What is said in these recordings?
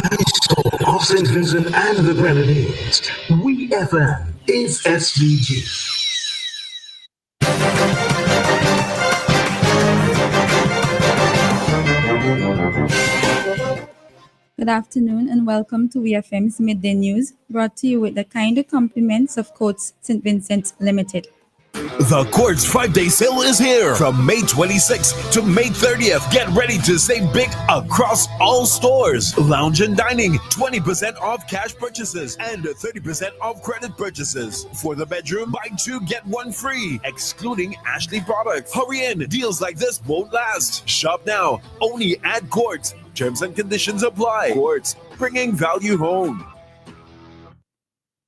Soul of St. Vincent and the Grenadines. We FM is SVG. Good afternoon and welcome to VFM's Midday News, brought to you with the kind compliments of Courts St. Vincent Limited. The Quartz 5-day sale is here. From May 26th to May 30th, get ready to save big across all stores. Lounge and dining, 20% off cash purchases and 30% off credit purchases. For the bedroom, buy two, get one free, excluding Ashley products. Hurry in, deals like this won't last. Shop now, only at Quartz. Terms and conditions apply. Quartz, bringing value home.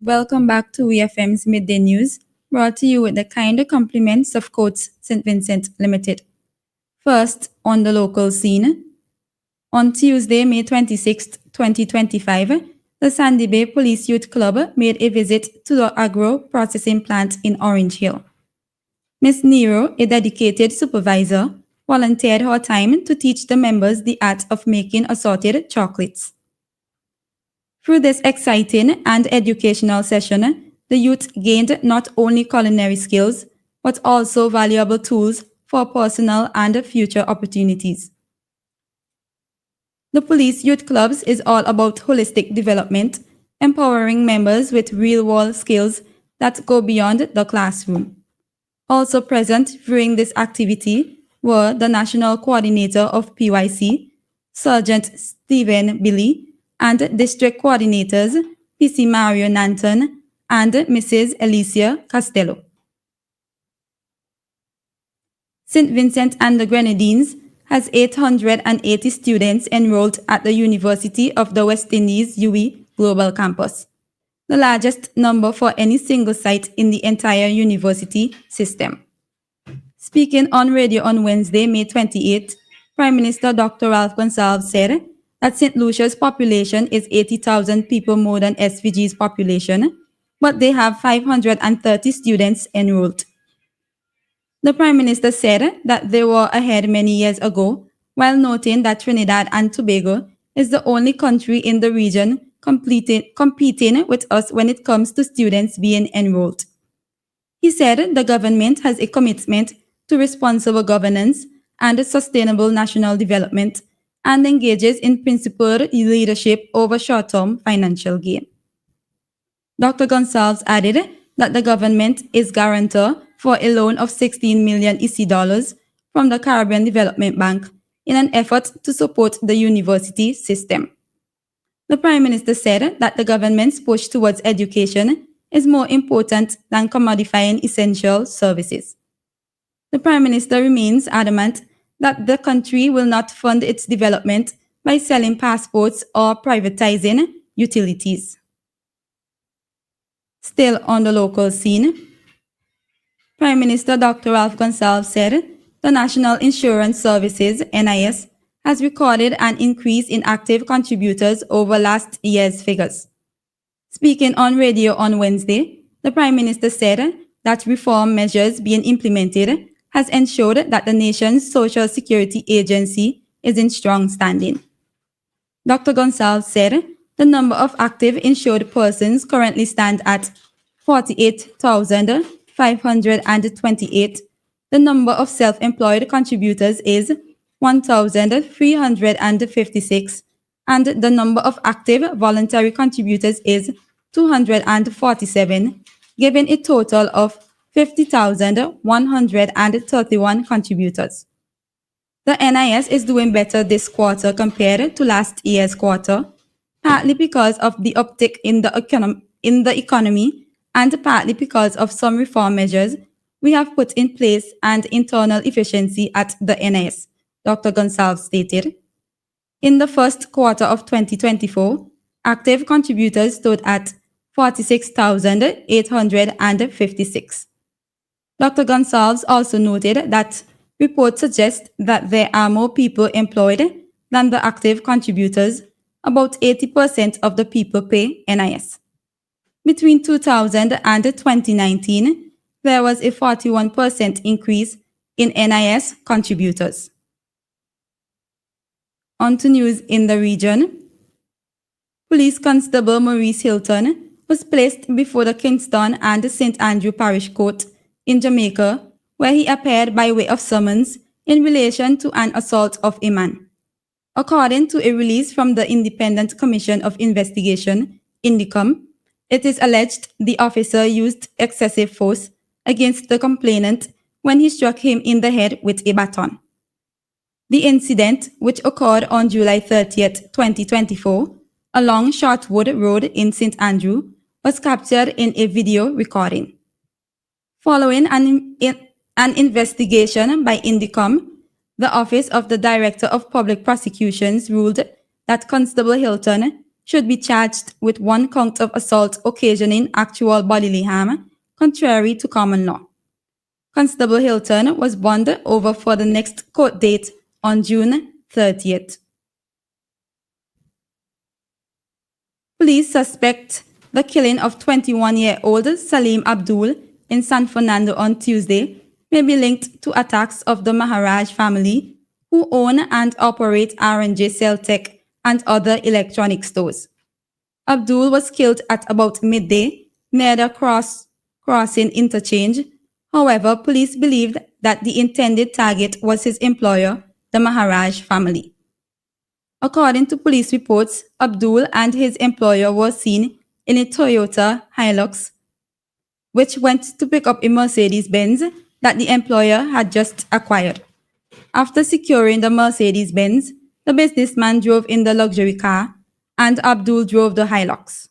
Welcome back to VFM's Midday News, brought to you with the kind compliments of Courts St. Vincent Limited. First, on the local scene. On Tuesday, May 26, 2025, the Sandy Bay Police Youth Club made a visit to the agro processing plant in Orange Hill. Miss Nero, a dedicated supervisor, volunteered her time to teach the members the art of making assorted chocolates. Through this exciting and educational session, the youth gained not only culinary skills, but also valuable tools for personal and future opportunities. The Police Youth Clubs is all about holistic development, empowering members with real-world skills that go beyond the classroom. Also present during this activity were the National Coordinator of PYC, Sergeant Stephen Billy, and District Coordinators PC Mario Nanton and Mrs. Alicia Castello. St. Vincent and the Grenadines has 880 students enrolled at the University of the West Indies UWI Global Campus, the largest number for any single site in the entire university system. Speaking on radio on Wednesday, May 28, Prime Minister Dr. Ralph Gonsalves said that St. Lucia's population is 80,000 people more than SVG's population, but they have 530 students enrolled. The Prime Minister said that they were ahead many years ago, while noting that Trinidad and Tobago is the only country in the region competing with us when it comes to students being enrolled. He said the government has a commitment to responsible governance and sustainable national development and engages in principled leadership over short-term financial gain. Dr. Gonsalves added that the government is guarantor for a loan of 16 million EC dollars from the Caribbean Development Bank in an effort to support the university system. The Prime Minister said that the government's push towards education is more important than commodifying essential services. The Prime Minister remains adamant that the country will not fund its development by selling passports or privatizing utilities. Still on the local scene, Prime Minister Dr. Ralph Gonsalves said the National Insurance Services, NIS, has recorded an increase in active contributors over last year's figures. Speaking on radio on Wednesday, the Prime Minister said that reform measures being implemented has ensured that the nation's Social Security Agency is in strong standing. Dr. Gonsalves said the number of active insured persons currently stand at 48,528. The number of self-employed contributors is 1,356, and the number of active voluntary contributors is 247, giving a total of 50,131 contributors. The NIS is doing better this quarter compared to last year's quarter, partly because of the uptick in the economy and partly because of some reform measures we have put in place and internal efficiency at the NIS, Dr. Gonsalves stated. In the first quarter of 2024, active contributors stood at 46,856. Dr. Gonsalves also noted that reports suggest that there are more people employed than the active contributors. About 80% of the people pay NIS. Between 2000 and 2019, there was a 41% increase in NIS contributors. On to news in the region. Police Constable Maurice Hilton was placed before the Kingston and St. Andrew Parish Court in Jamaica, where he appeared by way of summons in relation to an assault of a man. According to a release from the Independent Commission of Investigation, INDICOM, it is alleged the officer used excessive force against the complainant when he struck him in the head with a baton. The incident, which occurred on July 30th, 2024, along Shortwood Road in St. Andrew, was captured in a video recording. Following an investigation by INDICOM, the Office of the Director of Public Prosecutions ruled that Constable Hilton should be charged with 1 count of assault occasioning actual bodily harm, contrary to common law. Constable Hilton was bonded over for the next court date on June 30th. Police suspect the killing of 21-year-old Salim Abdul in San Fernando on Tuesday may be linked to attacks of the Maharaj family, who own and operate R&J Celtech and other electronic stores. Abdul was killed at about midday near the crossing interchange. However, police believed that the intended target was his employer, the Maharaj family. According to police reports, Abdul and his employer were seen in a Toyota Hilux, which went to pick up a Mercedes-Benz that the employer had just acquired. After securing the Mercedes-Benz, the businessman drove in the luxury car and Abdul drove the Hilux.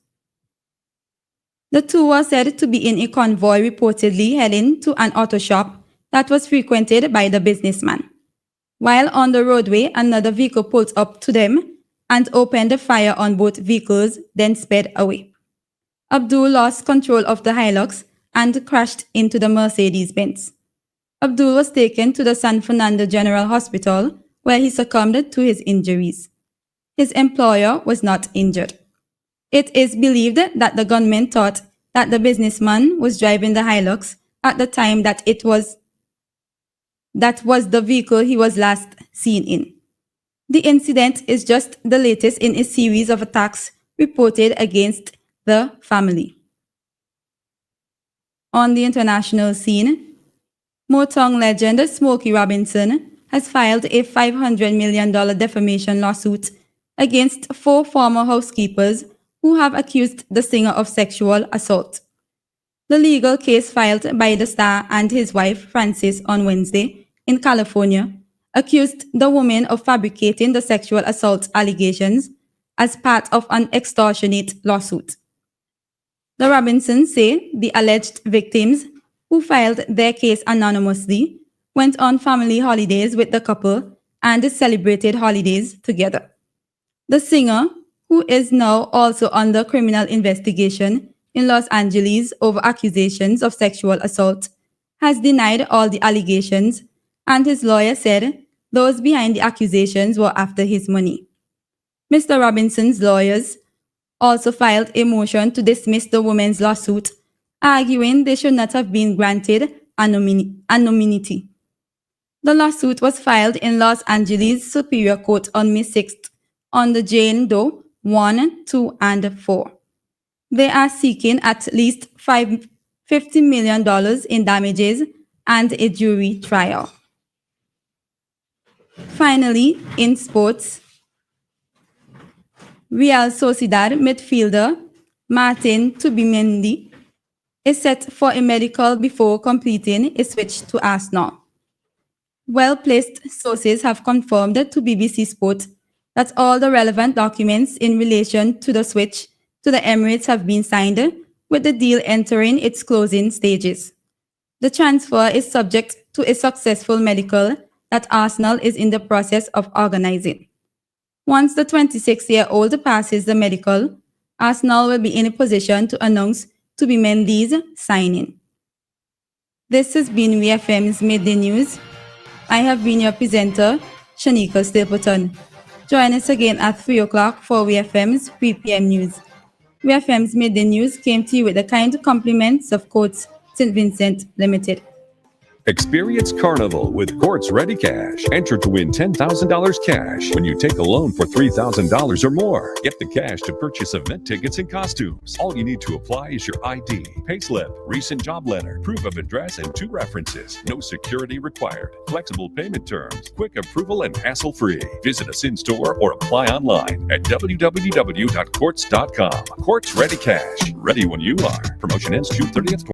The two were said to be in a convoy reportedly heading to an auto shop that was frequented by the businessman. While on the roadway, another vehicle pulled up to them and opened fire on both vehicles, then sped away. Abdul lost control of the Hilux and crashed into the Mercedes-Benz. Abdul was taken to the San Fernando General Hospital, where he succumbed to his injuries. His employer was not injured. It is believed that the gunman thought that the businessman was driving the Hilux at the time that was the vehicle he was last seen in. The incident is just the latest in a series of attacks reported against the family. On the international scene, Motown legend Smokey Robinson has filed a $500 million defamation lawsuit against 4 former housekeepers who have accused the singer of sexual assault. The legal case filed by the star and his wife Frances on Wednesday in California accused the woman of fabricating the sexual assault allegations as part of an extortionate lawsuit. The Robinsons say the alleged victims, who filed their case anonymously, went on family holidays with the couple and celebrated holidays together. The singer, who is now also under criminal investigation in Los Angeles over accusations of sexual assault, has denied all the allegations, and his lawyer said those behind the accusations were after his money. Mr. Robinson's lawyers also filed a motion to dismiss the woman's lawsuit, arguing they should not have been granted anonymity. The lawsuit was filed in Los Angeles Superior Court on May 6th under Jane Doe 1, 2, and 4. They are seeking at least $50 million in damages and a jury trial. Finally, in sports, Real Sociedad midfielder Martin Tubimendi is set for a medical before completing a switch to Arsenal. Well-placed sources have confirmed to BBC Sport that all the relevant documents in relation to the switch to the Emirates have been signed, with the deal entering its closing stages. The transfer is subject to a successful medical that Arsenal is in the process of organizing. Once the 26-year-old passes the medical, Arsenal will be in a position to announce Tubimendi's signing. This has been WFM's Midday News. I have been your presenter, Shanika Stapleton. Join us again at 3 o'clock for WFM's 3 p.m. news. WFM's Midday News came to you with the kind compliments of Courts St. Vincent Limited. Experience Carnival with Quartz Ready Cash. Enter to win $10,000 cash when you take a loan for $3,000 or more. Get the cash to purchase event tickets and costumes. All you need to apply is your ID, payslip, recent job letter, proof of address, and 2 references. No security required. Flexible payment terms, quick approval, and hassle-free. Visit us in-store or apply online at www.quartz.com. Quartz Ready Cash. Ready when you are. Promotion ends June 30th.